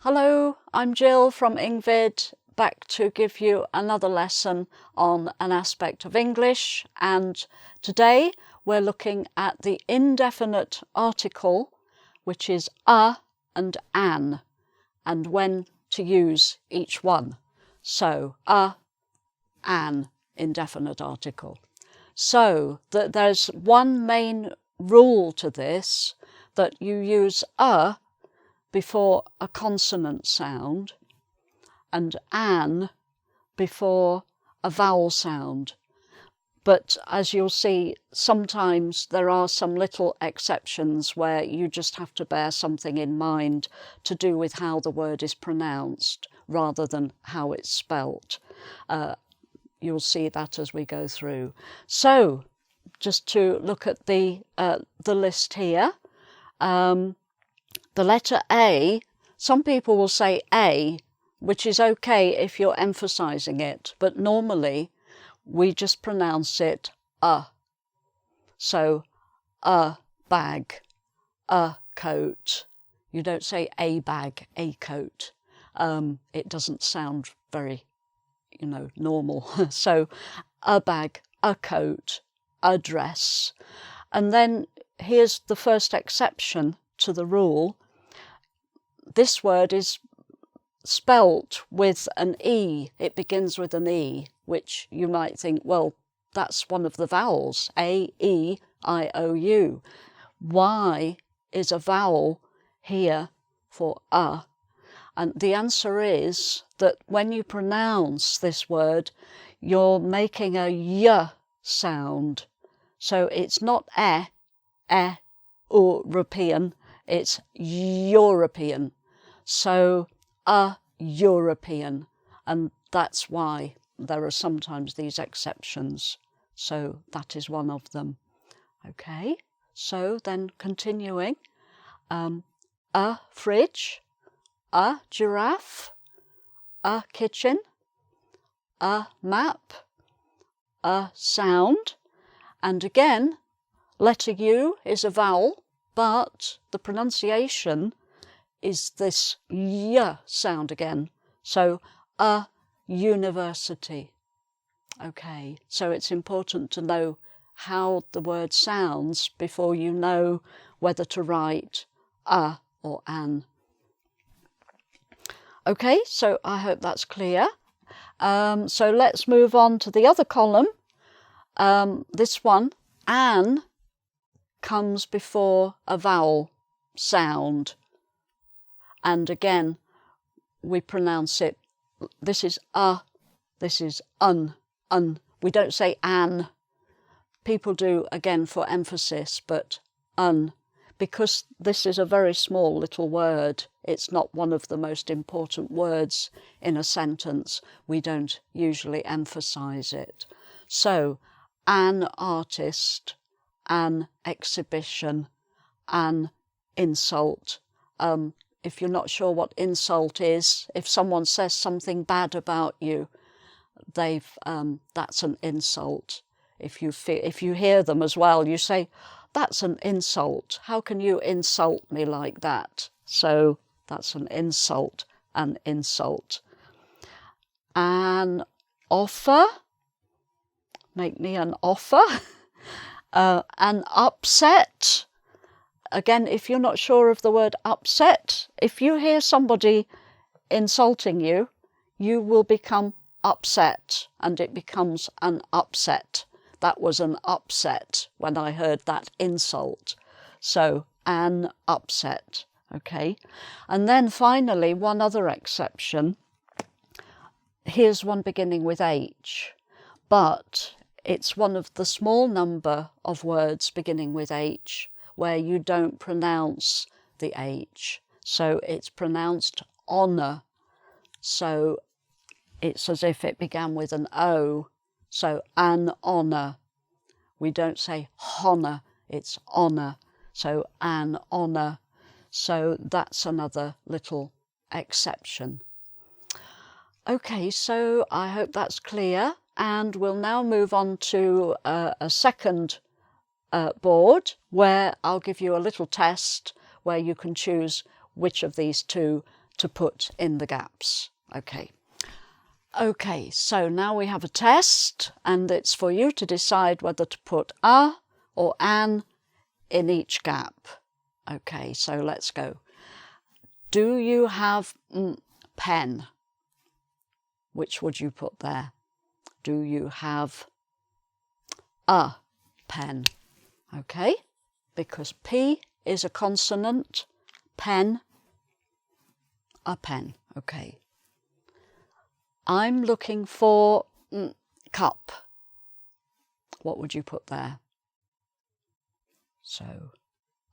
Hello, I'm Gill from engVid, back to give you another lesson on an aspect of English, and today we're looking at the indefinite article, which is a and an, and when to use each one. So an indefinite article. So there's one main rule to this, that you use a before a consonant sound and an before a vowel sound. But as you'll see, sometimes there are some little exceptions where you just have to bear something in mind to do with how the word is pronounced rather than how it's spelt. You'll see that as we go through. So just to look at the list here, the letter A, some people will say A, which is okay if you're emphasizing it, but normally we just pronounce it a. So a bag, a coat. You don't say a bag, a coat. It doesn't sound very, normal. So a bag, a coat, a dress. And then here's the first exception to the rule. This word is spelt with an E. It begins with an E, which you might think, well, that's one of the vowels, A, E, I, O, U. Y is a vowel here for a. And the answer is that when you pronounce this word, you're making a y sound. So it's not European, it's European. So a European, and that's why there are sometimes these exceptions. So that is one of them. Okay, so then continuing, a fridge, a giraffe, a kitchen, a map, a sound, and again, letter U is a vowel, but the pronunciation is this y sound again. So a university. Okay, so it's important to know how the word sounds before you know whether to write a or an. Okay, so I hope that's clear. So let's move on to the other column. This one, an, comes before a vowel sound. And again, we pronounce it, this is a, this is un. We don't say an. People do, again, for emphasis, but un. Because this is a very small little word, it's not one of the most important words in a sentence, we don't usually emphasize it. So, an artist, an exhibition, an insult. If you're not sure what insult is, if someone says something bad about you, that's an insult. If you hear them as well, you say, that's an insult. How can you insult me like that? So that's an insult, an insult. An offer, make me an offer. An upset. Again, if you're not sure of the word upset, if you hear somebody insulting you, you will become upset, and it becomes an upset. That was an upset when I heard that insult. So, an upset, okay? And then finally, one other exception. Here's one beginning with H, but it's one of the small number of words beginning with H where you don't pronounce the H. So it's pronounced honour. So it's as if it began with an O. So an honour. We don't say honour, it's honour. So an honour. So that's another little exception. Okay, so I hope that's clear. And we'll now move on to a second board where I'll give you a little test where you can choose which of these two to put in the gaps. Okay. Okay, so now we have a test, and it's for you to decide whether to put a or an in each gap. Okay, so let's go. Do you have pen? Which would you put there? Do you have a pen? Okay, because P is a consonant, pen, a pen. Okay. I'm looking for cup. What would you put there? So,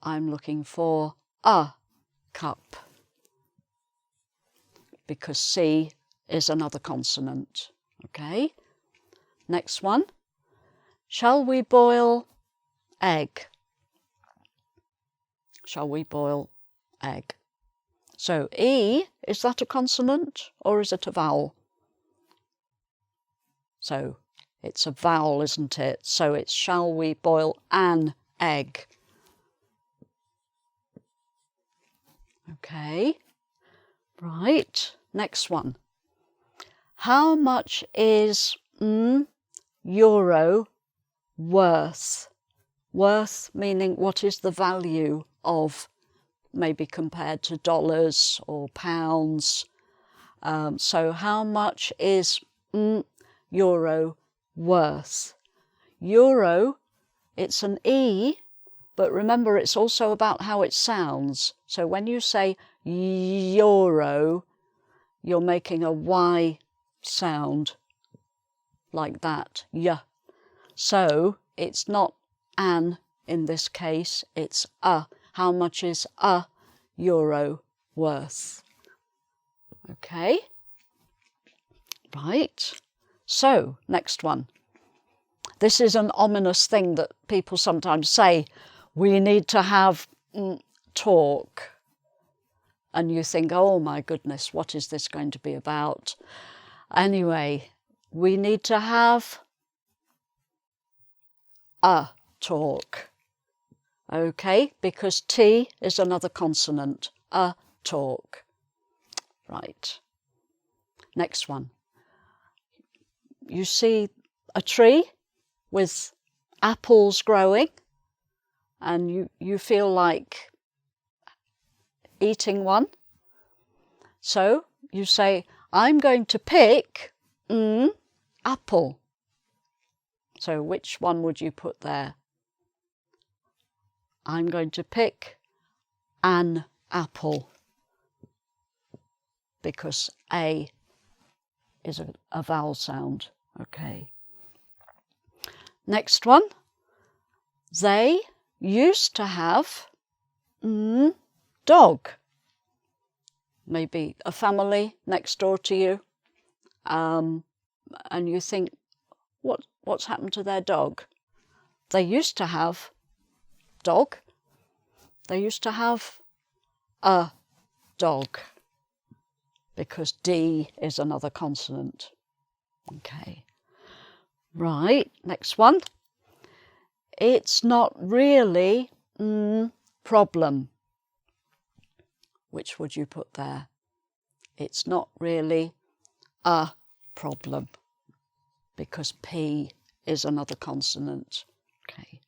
I'm looking for a cup, because C is another consonant. Okay. Next one. Shall we boil egg? Shall we boil egg? So E, is that a consonant or is it a vowel? So it's a vowel, isn't it? So it's shall we boil an egg? Okay, right, next one. How much is euro worth? Worth meaning what is the value of, maybe compared to dollars or pounds. So how much is euro worth? Euro, it's an E, but remember it's also about how it sounds. So when you say euro, you're making a Y sound like that, yeah. So it's not an in this case, it's a. How much is a euro worth? Okay, right. So next one. This is an ominous thing that people sometimes say. We need to have talk. And you think, oh my goodness, what is this going to be about? Anyway, we need to have a talk. Okay, because T is another consonant. A talk. Right. Next one. You see a tree with apples growing, and you feel like eating one. So you say, I'm going to pick apple. So which one would you put there? I'm going to pick an apple, because A is a vowel sound. Okay. Next one. They used to have dog. Maybe a family next door to you, and you think, what's happened to their dog? They used to have dog. They used to have a dog, because D is another consonant. Okay. Right, next one. It's not really problem. Which would you put there? It's not really a problem, because P is another consonant. Okay.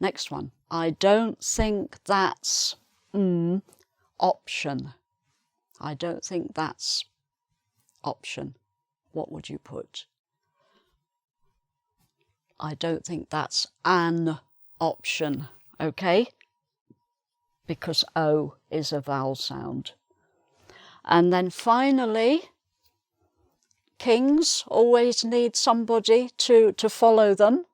Next one. I don't think that's option. I don't think that's option. What would you put? I don't think that's an option, okay? Because O is a vowel sound. And then finally, kings always need somebody to follow them.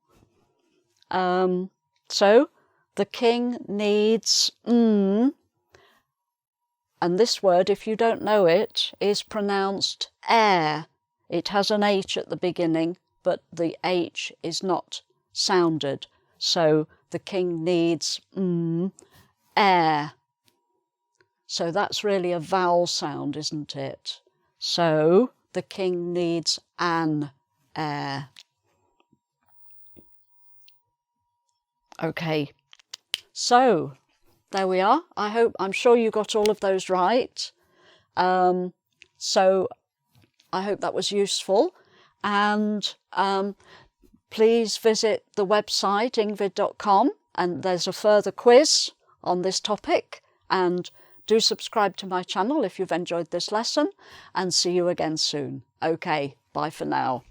So the king needs and this word, if you don't know it, is pronounced heir. It has an H at the beginning, but the H is not sounded. So the king needs heir. So that's really a vowel sound, isn't it? So the king needs an heir. Okay, so there we are. I'm sure you got all of those right. So I hope that was useful, and please visit the website engvid.com, and there's a further quiz on this topic, and do subscribe to my channel if you've enjoyed this lesson, and see you again soon. Okay, bye for now.